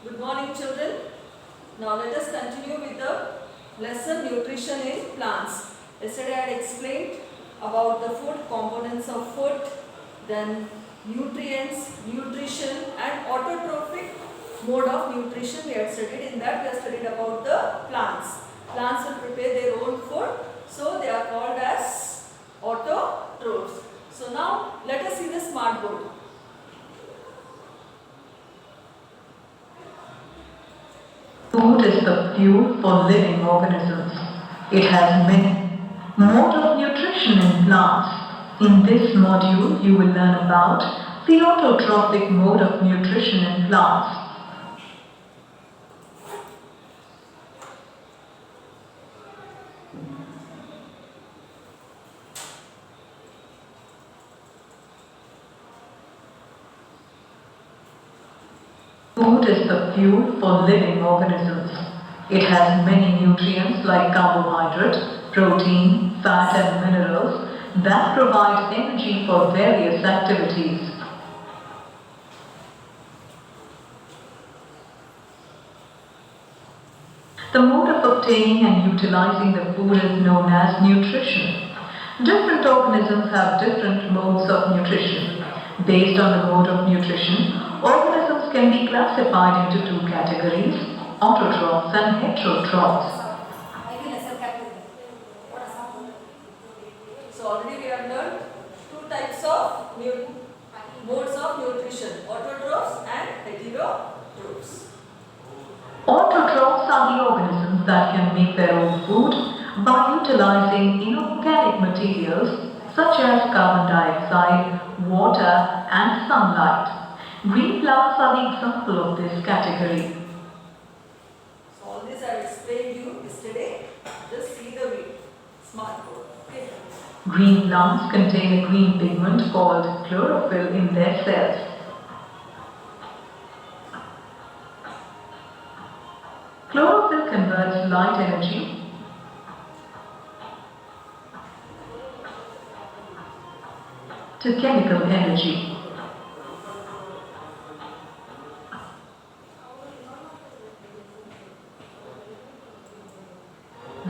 Good morning, children. Now let us continue with the lesson nutrition in plants. Yesterday I had explained about the food, components of food, then nutrients, nutrition and autotrophic mode of nutrition we had studied. In that we have studied about the plants. Plants will prepare their own food, so they are called as autotrophs. So now let us see the smart board. Food is the fuel for living organisms. It has many modes of nutrition in plants. In this module, you will learn about the autotrophic mode of nutrition in plants. Food is the fuel for living organisms. It has many nutrients like carbohydrate, protein, fat and minerals that provide energy for various activities. The mode of obtaining and utilizing the food is known as nutrition. Different organisms have different modes of nutrition. Based on the mode of nutrition, organisms can be classified into two categories, autotrophs and heterotrophs. So already we have learned two types of modes of nutrition, autotrophs and heterotrophs. Autotrophs are the organisms that can make their own food by utilizing inorganic materials such as carbon dioxide, water and sunlight. Green plants are the example of this category. So all this I have explained you yesterday. Just see the smart board. Okay. Green plants contain a green pigment called chlorophyll in their cells. Chlorophyll converts light energy to chemical energy.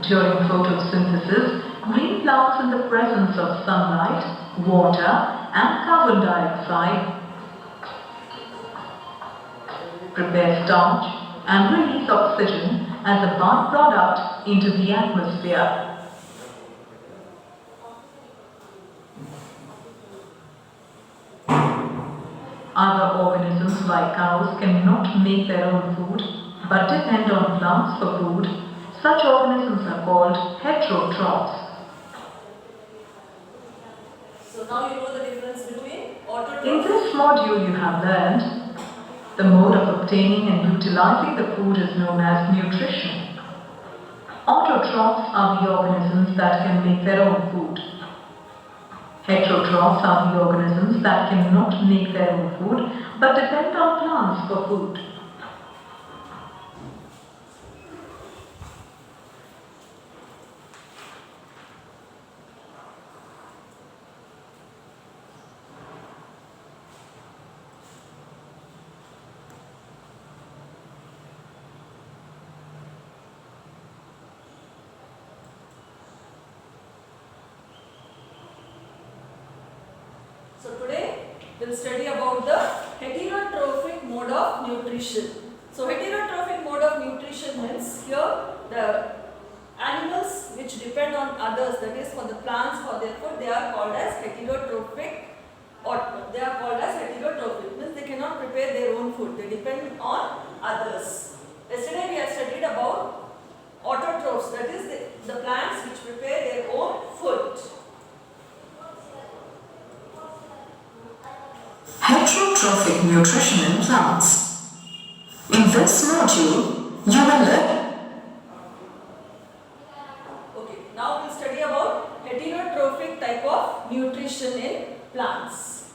During photosynthesis, green plants in the presence of sunlight, water and carbon dioxide prepare starch and release oxygen as a byproduct into the atmosphere. Other organisms like cows cannot make their own food but depend on plants for food. Such organisms are called heterotrophs. So now you know the difference between autotrophs. In this module you have learned the mode of obtaining and utilizing the food is known as nutrition. Autotrophs are the organisms that can make their own food. Heterotrophs are the organisms that cannot make their own food but depend on plants for food. So today we will study about the heterotrophic mode of nutrition. So heterotrophic mode of nutrition means here the animals which depend on others, that is for the plants for their food, they are called as heterotrophic, or they are called as heterotrophic, means they cannot prepare their own food, they depend on others. Yesterday we have studied about autotrophs, that is the plants which prepare their own food. Heterotrophic nutrition in plants. In this module, you will learn. Okay, now we will study about heterotrophic type of nutrition in plants.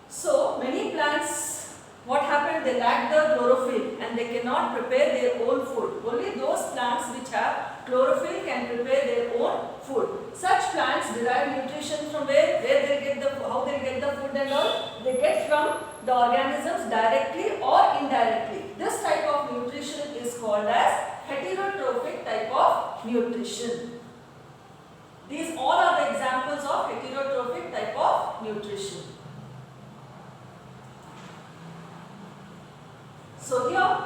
So many plants, what happened? They lack the chlorophyll and they cannot prepare their own food. Only those plants which have chlorophyll can prepare their own food. Such plants derive nutrition from where they get the, how they get the food and all? They get from the organisms directly or indirectly. This type of nutrition is called as heterotrophic type of nutrition. These all are the examples of heterotrophic type of nutrition. So here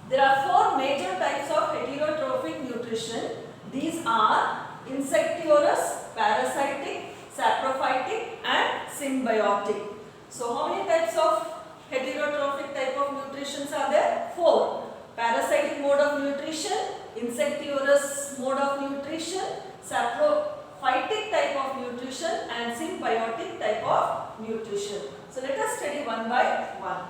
there are four major types of heterotrophic nutrition. These are insectivorous, parasitic, saprophytic and symbiotic. So how many types of heterotrophic type of nutrition are there? Four. Parasitic mode of nutrition, insectivorous mode of nutrition, saprophytic type of nutrition and symbiotic type of nutrition. So let us study one by one.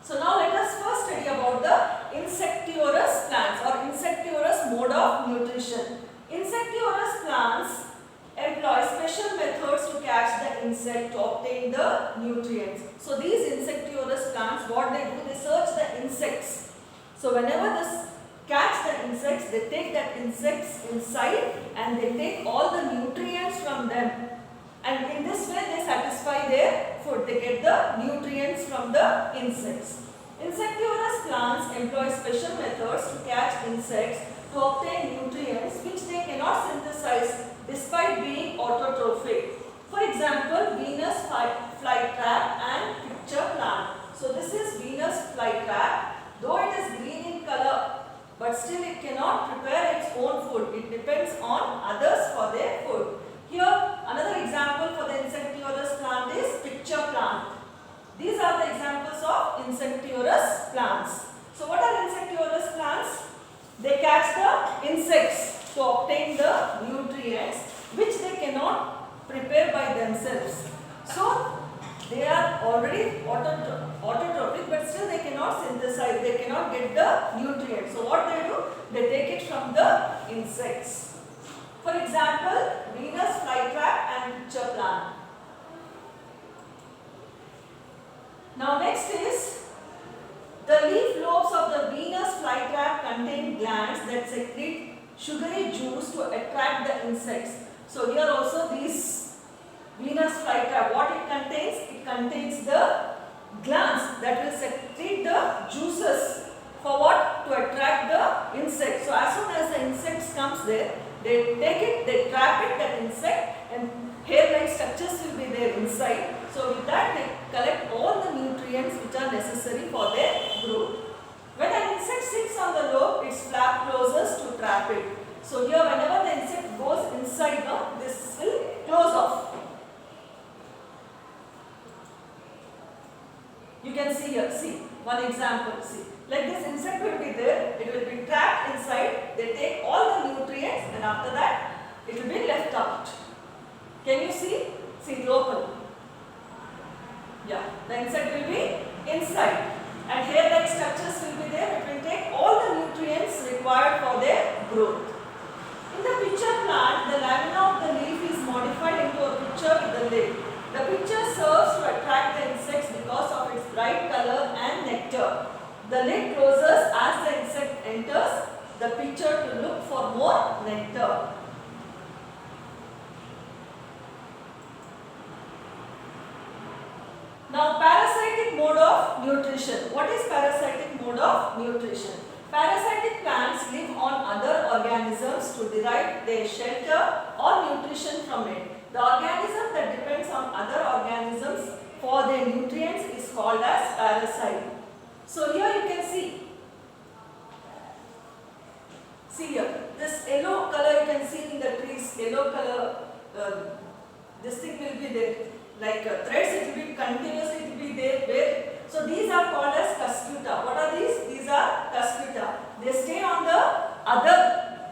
So now let us first study about the insectivorous plants or insectivorous mode of nutrition. Insectivorous plants employ special methods to catch the insect to obtain the nutrients. So these insectivorous plants, what they do, they search the insects. So whenever they catch the insects, they take that insects inside and they take all the nutrients from them. And in this way they satisfy their food. They get the nutrients from the insects. Insectivorous plants employ special methods to catch insects to obtain nutrients which they cannot synthesize despite being autotrophic. For example, Venus flytrap and picture plant. So this is Venus flytrap. Though it is green in color, but still it cannot prepare its own food. It depends on others for their food. Here another example for the insectivorous plant is picture plant. These are the examples of insectivorous plants. So what are insectivorous plants? They catch the insects to obtain the nutrients which they cannot prepare by themselves. So they are already autotrophic, but still they cannot synthesize, they cannot get the nutrients. So what they do? They take it from the insects. For example, Venus flytrap and picture plant. Now next is the leaf lobes of the Venus flytrap contain glands that secrete sugary juice to attract the insects. So here also these Venus flytrap, what it contains? It contains the glands that will secrete the juices for what? To attract the insect. So as soon as the insect comes there, they take it, they trap it, that insect, and hair-like structures will be there inside. So with that they collect all the nutrients which are necessary for their growth. When an insect sits on the lobe, its flap closes to trap it. So here whenever the insect goes inside, this will close off. You can see here, see one example, see. Like this insect will be there, it will be trapped inside, they take all the nutrients and after that it will be left out. Can you see? See, it open. Yeah, the insect will be inside and hair-like structures will be there, it will take all the nutrients required for their growth. In the picture plant, the lamina of the leaf is modified into a picture with the lid. The picture serves to attract the insects because of its bright color and nectar. The lid closes as the insect enters the picture to look for more nectar. Now parasitic mode of nutrition. What is parasitic mode of nutrition? Parasitic plants live on other organisms to derive their shelter or nutrition from it. The organism that depends on other organisms for their nutrients is called as parasite. So here you can see. See here, this yellow color you can see in the trees, yellow color, this thing will be there. Like threads, it will be continuously, it will be there. Where? So these are called as cuscuta. What are these? These are cuscuta. They stay on the other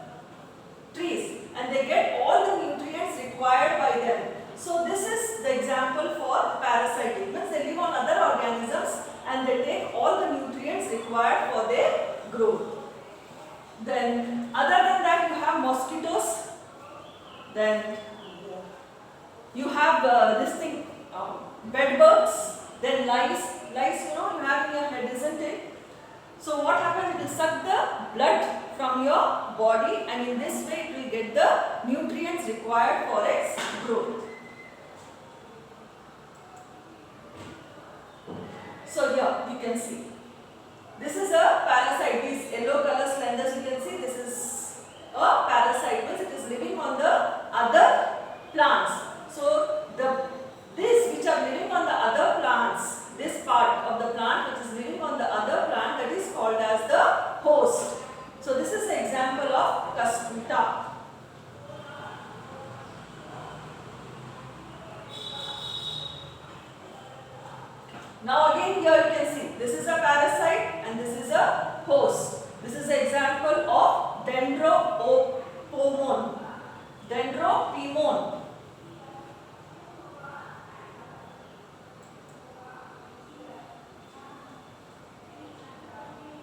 trees and they get all the nutrients required by them. So this is the example for parasitic. Means they live on other organisms and they take all the nutrients required for their growth. Then other than that you have mosquitoes. Then you have this thing, bed bugs, then lice. Lice, you have in your head, isn't it? So what happens? It will suck the blood and in this way it will get the nutrients required for its growth. So here you can see, this is a parasite. These yellow color slenders you can see, this is a parasite, means it is living on the other plants. So these which are living on the other plants, this part of the plant which is living on the other plant, that is called as the host. So this is the example of Cuscuta. Now again here you can see, this is a parasite and this is a host. This is an example of Dendropomone. Dendropomone.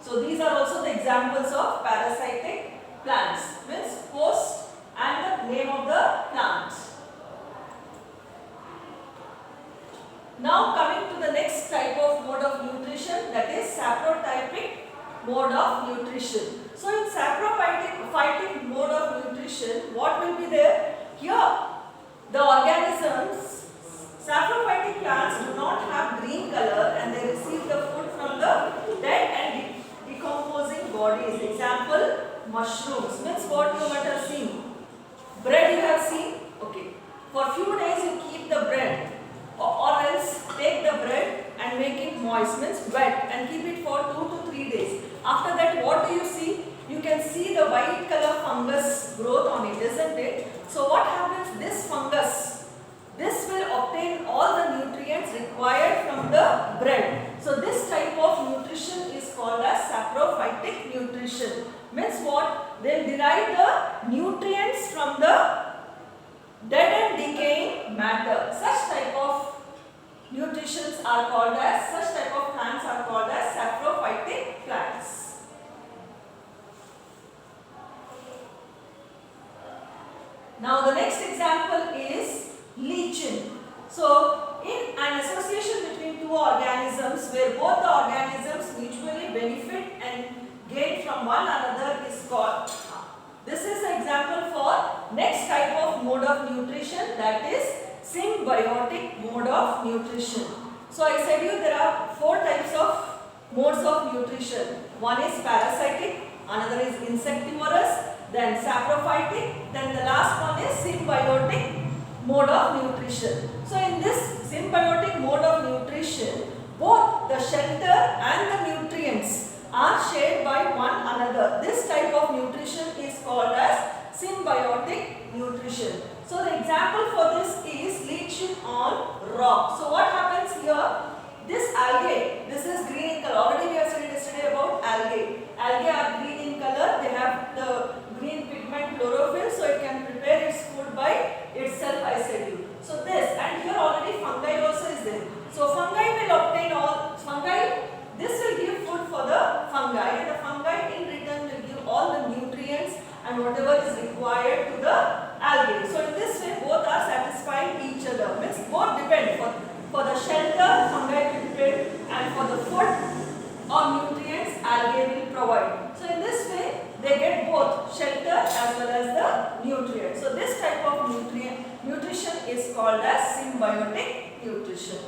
So these are also the examples of parasitic plants, means host and the name of the plant. Now coming to the next type of mode of nutrition, that is saprotypic mode of nutrition. So in saprophytic mode of nutrition, what will be there? Here the organisms, saprophytic plants do not have green color and they receive the food from the dead and decomposing bodies. Example, mushrooms, means what you might have seen. Bread you have seen? Okay. For few days you keep the bread or else take the bread and make it moist, means wet, and keep it for 2 to 3 days. After that what do you see? You can see the white color fungus growth on it, isn't it? So what happens? This fungus, this will obtain all the nutrients required from the bread. So this type of nutrition is called as saprophytic nutrition. Means what? They derive the nutrients from the dead and decaying matter. Such type of nutritions are called as, such type of plants are called as saprophytic plants. Now the next example is lichen. So in an association between two organisms where both the organisms mutually benefit and gain from one another is called. This is an example for next type of mode of nutrition, that is symbiotic mode of nutrition. So I said you there are 4 types of modes of nutrition. One is parasitic, another is insectivorous, then saprophytic, then the last one is symbiotic mode of nutrition. So in this symbiotic mode of nutrition, both the shelter and the nutrients are shared by one another. This type of nutrition is called as symbiotic nutrition. So the example for this is lichen on rock. So what happens here? This algae, this is green in color. Already we have studied yesterday about algae. Algae are green in color. They have the green pigment chlorophyll, so it can prepare its food by itself, I said you. So this, and here already fungi also is there. So fungi will obtain all, this will give food for the fungi, and the fungi in return will give all the nutrients and whatever is required to the algae. So in this way both are satisfying each other, means both depend. For the shelter fungi will depend, and for the food or nutrients algae will provide. So in this way they get both shelter as well as the nutrients. So this type of nutrition is called as symbiotic nutrition.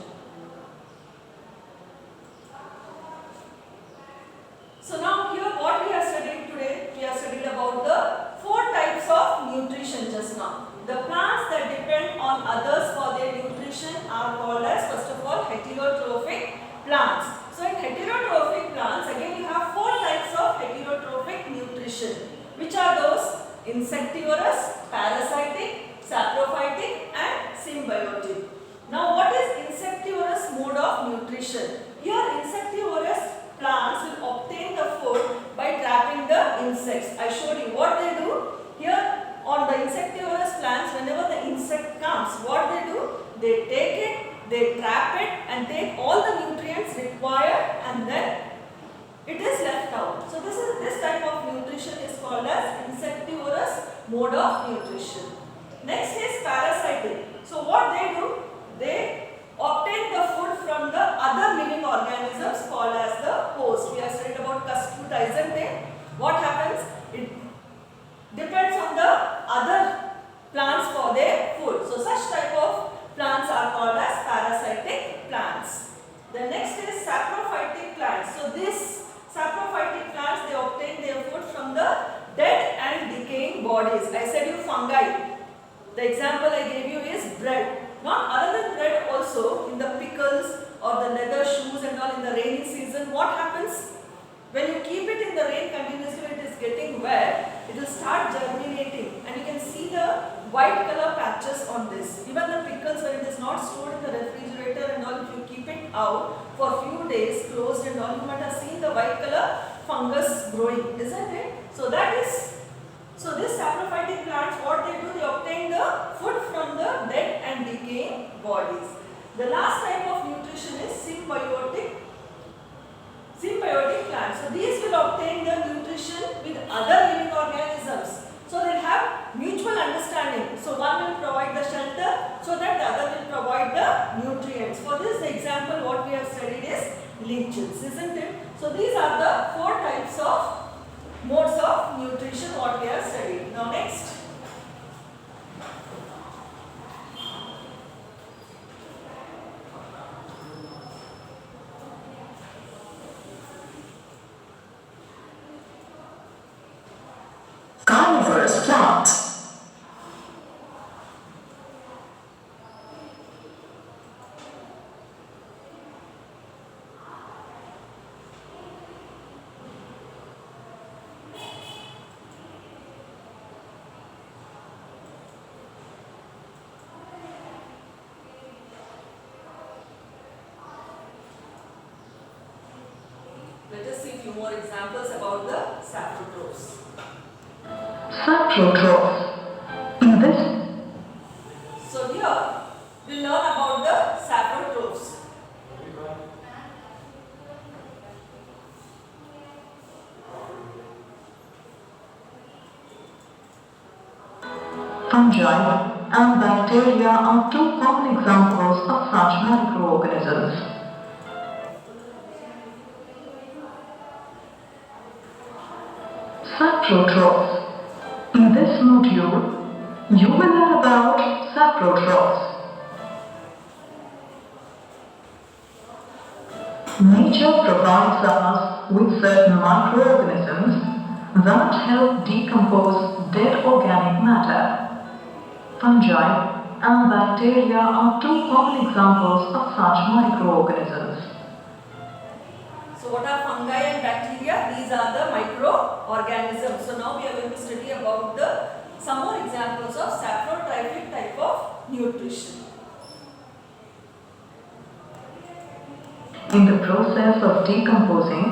So now here what we are studying today, we are studying about the 4 types of nutrition just now. The plants that depend on others for their nutrition are called as, first of all, heterotrophic plants. So in heterotrophic plants, again you have 4 types of heterotrophic nutrition. Which are those? Insectivorous, parasitic, saprophytic and symbiotic. Now what is insectivorous mode of nutrition? Here insectivorous plants will obtain the food by trapping the insects. I showed you what they do. Here on the insectivorous plants, whenever the insect comes, what they do? They take it, they trap it and take all the nutrients required and then it is left out. So this type of nutrition is called as insectivorous mode of nutrition. Next is parasitic. So what they do? They obtain the food from the other living organisms called as the host. We have studied about Cuscuta, isn't it? What happens? It depends bodies. I said you fungi. The example I gave you is bread. Not other than bread also, in the pickles or the leather shoes and all in the rainy season, what happens? When you keep it in the rain continuously, when it is getting wet, it will start germinating and you can see the white color patches on this. Even the pickles, when it is not stored in the refrigerator and all, if you keep it out for a few days closed and all, you might have seen the white color fungus growing, isn't it? So this saprophytic plants, what they do, they obtain the food from the dead and decaying bodies. The last type of nutrition is symbiotic plants. So these will obtain the nutrition with other living organisms. So they have mutual understanding. So one will provide the shelter so that the other will provide the nutrients. For this example, what we have studied is leeches, isn't it? So these are the 4 types of modes of nutrition what we have studied. Now next. Carnivorous plants. Let us see a few more examples about the saprotrophs. Saprotrophs. In this So here we learn about the saprotrophs. fungi and bacteria are 2 common examples of such microorganisms. Saprotrophs. In this module, you will learn about saprotrophs. Nature provides us with certain microorganisms that help decompose dead organic matter. Fungi and bacteria are 2 common examples of such microorganisms. So what are fungi and bacteria? These are the microorganisms. So now we are going to study about some more examples of saprotrophic type of nutrition. In the process of decomposing,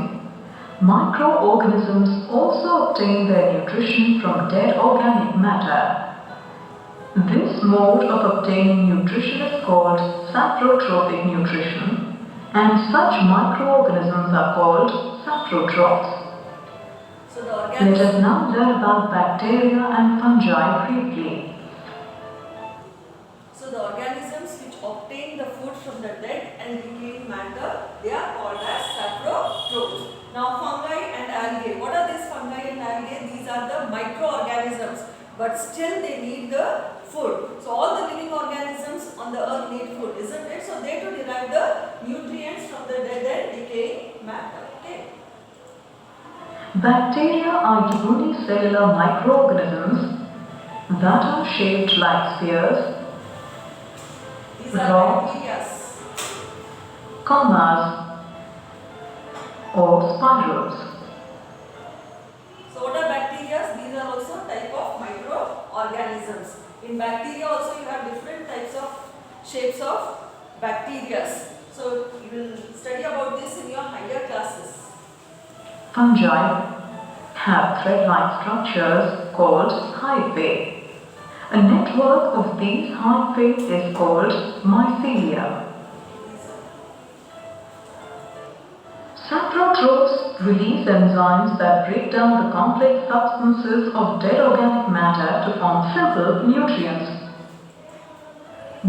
microorganisms also obtain their nutrition from dead organic matter. This mode of obtaining nutrition is called saprotrophic nutrition, and such microorganisms are called saprotrophs. So the Let organisms. us now learn about bacteria and fungi briefly. So the organisms which obtain the food from the dead and decaying matter, they are called as saprotrophs. Now fungi and algae. What are these fungi and algae? These are the microorganisms, but still they need the food. So all the living organisms on the earth need food, isn't it? So they too derive the nutrients from the dead and decaying matter. Okay. Bacteria are unicellular microorganisms that are shaped like spheres, These are Raw. bacteria. commas, or spirals. So what are bacteria? These are also type of microorganisms. In bacteria also you have different types of shapes of bacteria. So you will study about this in your higher classes. Fungi have thread-like structures called hyphae. A network of these hyphae is called mycelia. Saprotrophs release enzymes that break down the complex substances of dead organic matter to form simple nutrients.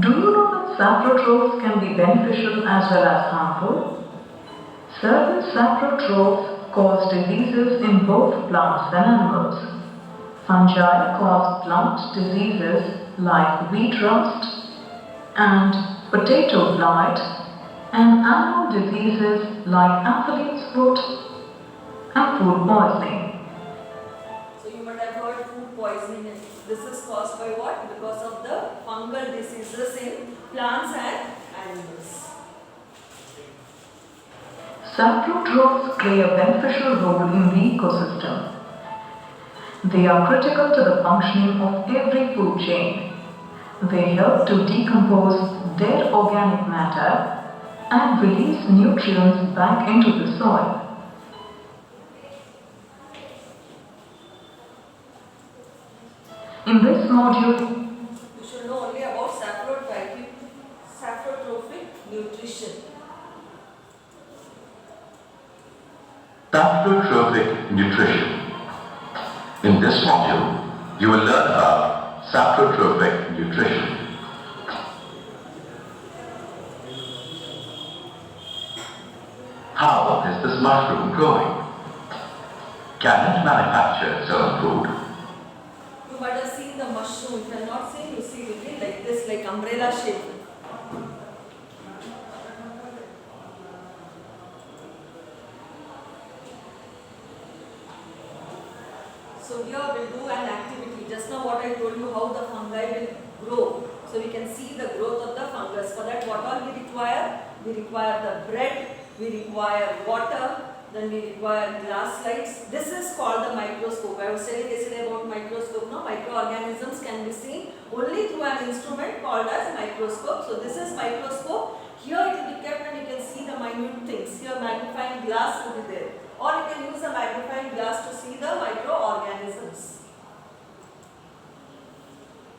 Do you know that saprotrophs can be beneficial as well as harmful? Certain saprotrophs cause diseases in both plants and animals. Fungi cause plant diseases like wheat rust and potato blight, and animal diseases like athlete's foot and food poisoning. So you might have heard avoid food poisoning. And this is caused by what? Because of the fungal diseases in plants and animals. Saprotrophs play a beneficial role in the ecosystem. They are critical to the functioning of every food chain. They help to decompose dead organic matter and release nutrients back into the soil. In this module, You should know only about saprotrophic nutrition. Saprotrophic nutrition. In this module, you will learn about saprotrophic nutrition. How is this mushroom growing? Can it manufacture its own food? You might have seen the mushroom. If you have not seen, you see it will be like this, like umbrella shape. So here we'll do an activity. Just now what I told you how the fungi will grow. So we can see the growth of the fungus. For that what all we require? We require the bread, we require water, then we require glass slides. This is called the microscope. I was telling yesterday about microscope. Now microorganisms can be seen only through an instrument called as microscope. So this is microscope. Here it will be kept and you can see the minute things. Here magnifying glass will be there. Or you can use a magnifying glass to see the microorganisms.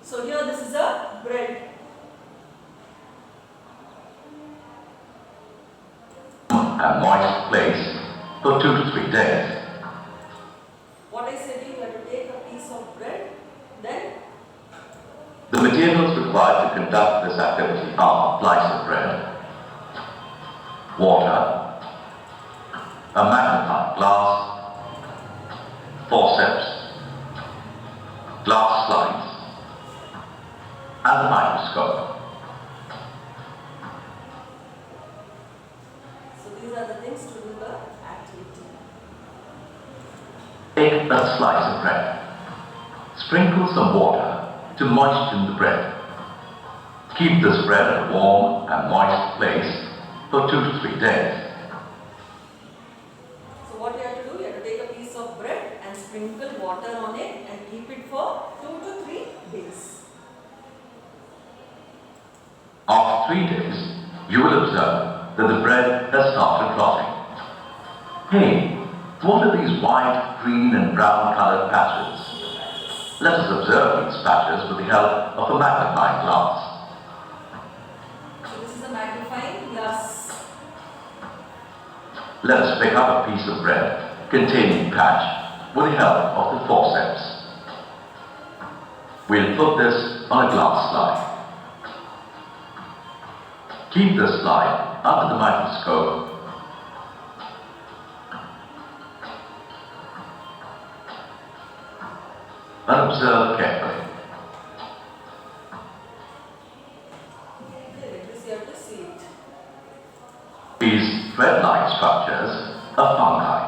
So here this is a bread. A moist place for 2 to 3 days. What I said, you have to take a piece of bread, then The materials required to conduct this activity are a slice of bread, water, a magnifying glass, forceps, glass slides, and a microscope. so these are the things to do the activity. Take a slice of bread. Sprinkle some water to moisten the bread. Keep this bread in a warm and moist place for 2 to 3 days. So what you have to do, you have to take a piece of bread and sprinkle water on it and keep it for 2 to 3 days. After 3 days, you will observe that the bread has started rotting. Hey, what are these white, green and brown colored patches? Let us observe these patches with the help of a magnifying glass. So this is a magnifying glass. Let us pick up a piece of bread containing patch with the help of the forceps. We'll put this on a glass slide. Keep the slide under the microscope and observe carefully. Okay, like this you have to see it. These thread-like structures are fungi.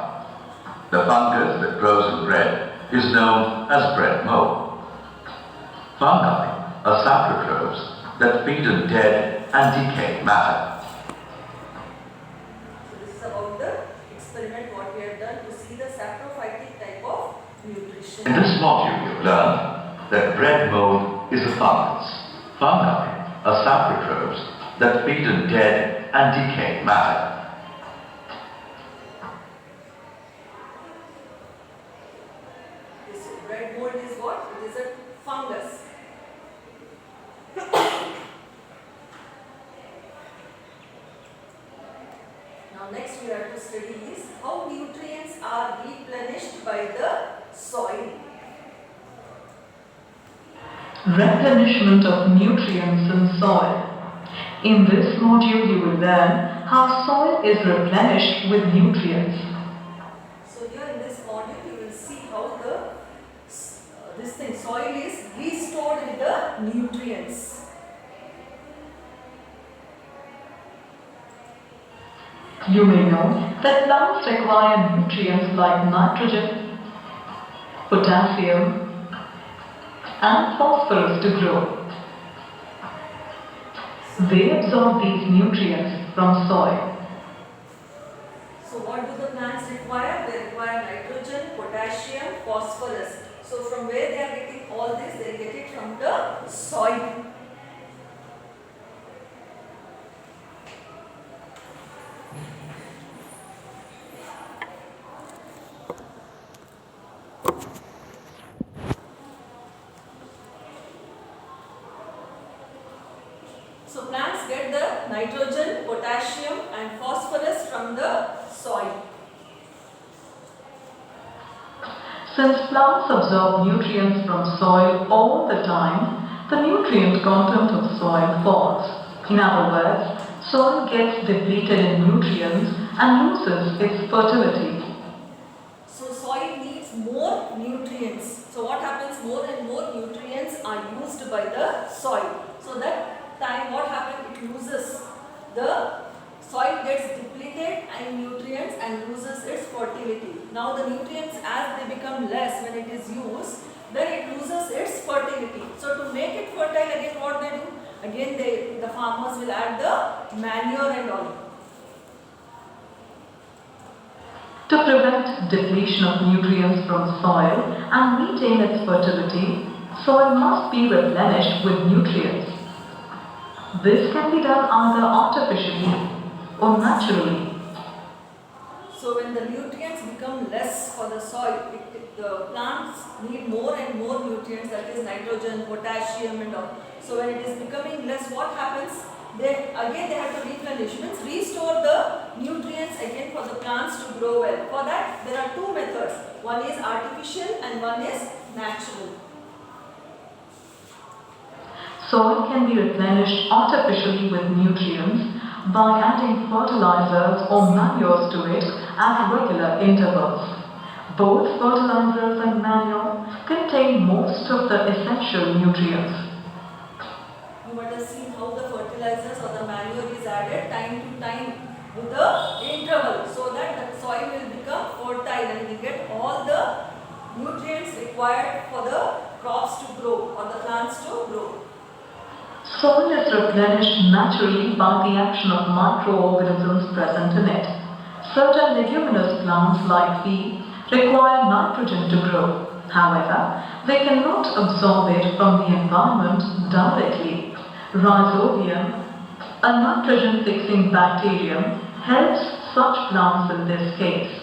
The fungus that grows in bread is known as bread mold. Fungi are saprotrophs that feed on dead and decayed matter. So this is about the experiment what we have done to see the saprophytic type of nutrition. In this module, you've learned that bread mold is a fungus. Fungi are saprotrophs that feed on dead and decayed matter. This bread mold is what? It is a fungus. Now next we have to study is how nutrients are replenished by the soil. replenishment of nutrients in soil. In this module, you will learn how soil is replenished with nutrients. So here in this module you will see how the soil is restored with the nutrients. You may know that plants require nutrients like nitrogen, potassium, and phosphorus to grow. They absorb these nutrients from soil. So what do the plants require? They require nitrogen, potassium, phosphorus. So from where they are getting all this? They get it from the soil. So plants get the nitrogen, potassium and phosphorus from the soil. Since plants absorb nutrients from soil all the time, the nutrient content of soil falls. In other words, soil gets depleted in nutrients and loses its fertility. So soil needs more nutrients. So what happens? More and more nutrients are used by the soil. So that time what happens? It loses. The soil gets depleted in nutrients and loses its fertility. Now the nutrients as they become less when it is used, then it loses its fertility. So to make it fertile again what they do? Again the farmers will add the manure and all. To prevent depletion of nutrients from soil and maintain its fertility, soil must be replenished with nutrients. This can be done either artificially or naturally. So when the nutrients become less for the soil, the plants need more and more nutrients, that is nitrogen, potassium and all. So when it is becoming less, what happens? They have to replenish, means restore the nutrients again for the plants to grow well. For that there are two methods. One is artificial and one is natural. Soil can be replenished artificially with nutrients by adding fertilizers or manures to it at regular intervals. Both fertilizers and manure contain most of the essential nutrients. You might have seen how the fertilizers or the manure is added time to time with the interval, so that the soil will become fertile and will get all the nutrients required for the crops to grow or the plants to grow. Soil is replenished naturally by the action of microorganisms present in it. Certain leguminous plants like pea require nitrogen to grow. However, they cannot absorb it from the environment directly. Rhizobium, a nitrogen-fixing bacterium, helps such plants in this case.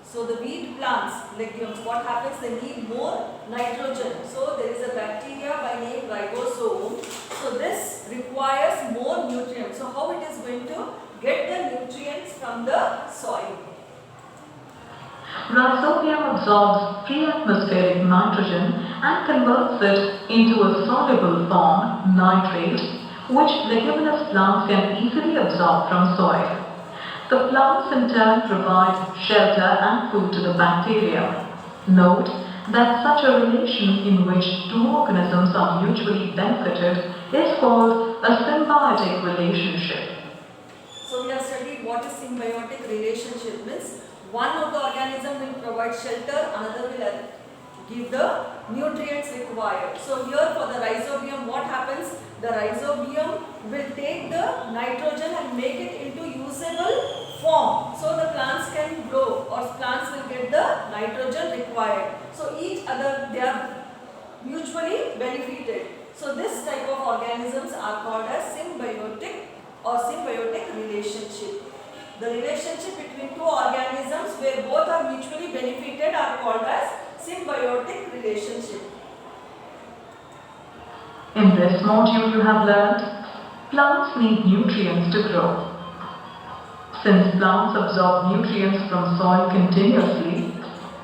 So the weed plants, legumes, what happens? They need more nitrogen. So there is a bacteria by name ribosome. So this requires more nutrients. So how it is going to get the nutrients from the soil? Rhizobium absorbs pre-atmospheric nitrogen and converts it into a soluble form, nitrate, which leguminous plants can easily absorb from soil. The plants in turn provide shelter and food to the bacteria. Note that such a relation in which two organisms are mutually benefited is called a symbiotic relationship. So we have studied what is symbiotic relationship means. One of the organism will provide shelter, another will give the nutrients required. So here for the rhizobium, what happens? The rhizobium will take the nitrogen and make it into usable form. So the plants can grow or plants will get the nitrogen required. So each other, they are mutually benefited. So this type of organisms are called as symbiotic or symbiotic relationship. The relationship between two organisms where both are mutually benefited are called as symbiotic relationship. In this module you have learned, plants need nutrients to grow. Since plants absorb nutrients from soil continuously,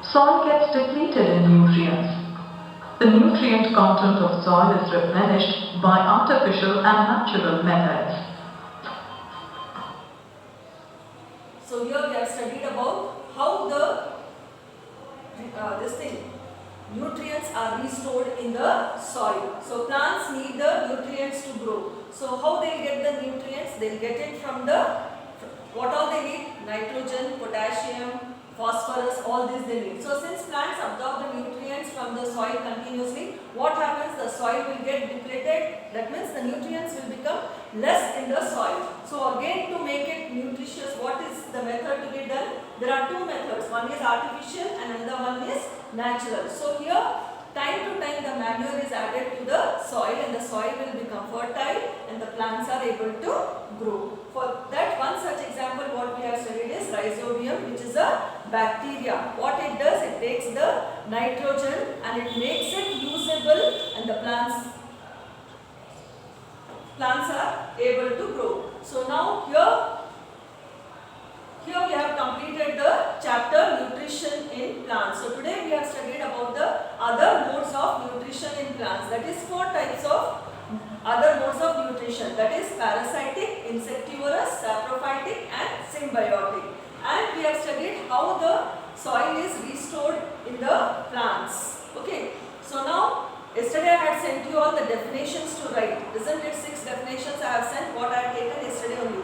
soil gets depleted in nutrients. The nutrient content of soil is replenished by artificial and natural methods. So here we have studied about how the nutrients are restored in the soil. So plants need the nutrients to grow. So how they get the nutrients? They will get it from what all they need? Nitrogen, potassium, phosphorus, all these they need. So since plants absorb the nutrients from the soil continuously, what happens? The soil will get depleted. That means the nutrients will become less in the soil. So again, to make it nutritious, what is the method to be done? There are two methods. One is artificial and another one is natural. So here, time to time the manure is added to the soil and the soil will become fertile and the plants are able to grow. For that, one such example what we have studied is rhizobium, which is a bacteria. What it does, it takes the nitrogen and it makes it usable and the plants are able to grow. So now here we have completed the chapter nutrition in plants. So today we have studied about the other modes of nutrition in plants. That is 4 types of other modes of nutrition. That is parasitic, insectivorous, saprophytic and symbiotic. And we have studied how the soil is restored in the plants. Okay. So now, yesterday I had sent you all the definitions to write. Isn't it 6 definitions I have sent? What I had taken yesterday only.